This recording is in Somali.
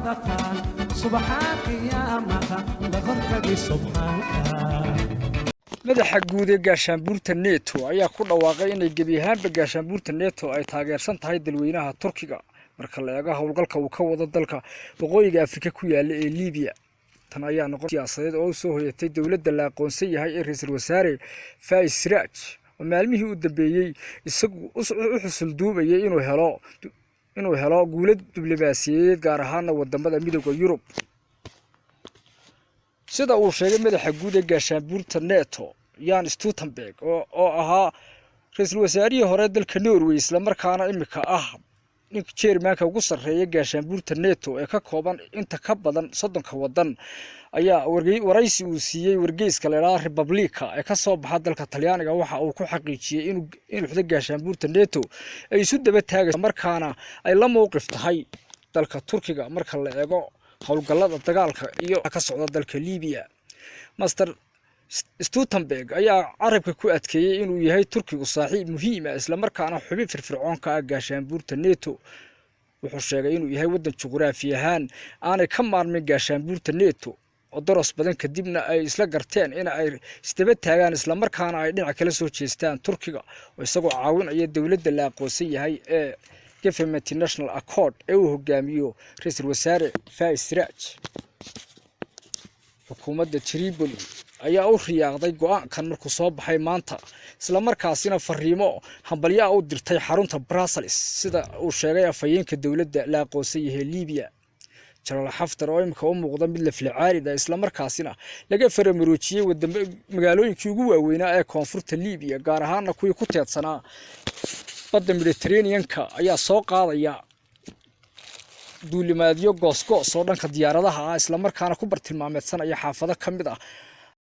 قادتان سبحانك يا مها لغرتك سبحانك madaxa guud ee gaashaanbuurta NATO ayaa ku dhawaaqay inay gebi ahaanba gaashaanbuurta NATO ay taageersan tahay dalweynaha Turkiga marka la eego howlgalka uu ka wado dalka waqooyiga Afrika ku yaala ee Liibiya tan ayaa noqon siyaasadeed oo soo hoyatay dawladda la aqoonsan yahay ee ra'iisul wasaare Faiz Sarraj oo maalmihii u dambeeyay isagu u xusul duubayay inuu helo guulad diblomaasiyadeed gaar ahaan wadamada midowga Yurub sida uu sheegay madaxa guud ee gaashaanbuurta NATO Jens Stoltenberg oo ahaa ra'iisul wasaarihii hore dalka Norway isla markaana imika ah ninka chairmanka ugu sareeya gaashaanbuurta NATO ee ka kooban inta ka badan 30 wadan ayaa waraysi uu siiyay wargeyska leeyahay Republika ee ka soo baxa dalka Talyaaniga waxa uu ku xaqiijiyay inuu xubno gaashaanbuurta NATO ay isu daba taagayso markaana ay la mowqif tahay dalka Turkiga marka la eego howlgallada dagaalka iyo ka socda dalka Liibiya Master Stoltenberg ayaa carabka ku adkeeyay inuu yahay Turkigu saaxiib muhiim ah isla markaana xubin firfircoon ka ah gaashaanbuurta NATO wuxuu sheegay inuu yahay wadan juqraafi ahaan aanay ka maarmin gaashaanbuurta NATO oo daras badan kadibna ay isla garteen in ay isdaba taagaan isla markaana ay dhinac kala soo jeestaan Turkiga oo isagoo caawinaya dawladda la aqoonsan yahay ee Government National Accord ee uu hogaamiyo ra'iisul wasaare Faiz Sarraj xukuumadda Tripoli ayaa u riyaaqday go'aankan markuu soo baxay maanta isla markaasina fariimo hambalyo u dirtay xarunta Brussels sida uu sheegay afayeenka dawladda la aqoonsan yahay Liibiya General Haftar oo imka u muuqda mid la filcaarida isla markaasina laga faramaroojiyay magaalooyinkii ugu waaweynaa ee koonfurta Liibiya gaar ahaan kuwii ku teedsanaa badda Mediterranean-ka ayaa soo qaadaya duulimaadyo goosgoos oo dhanka diyaaradaha ah isla markaana ku bartilmaameedsanaya xaafado kamid ah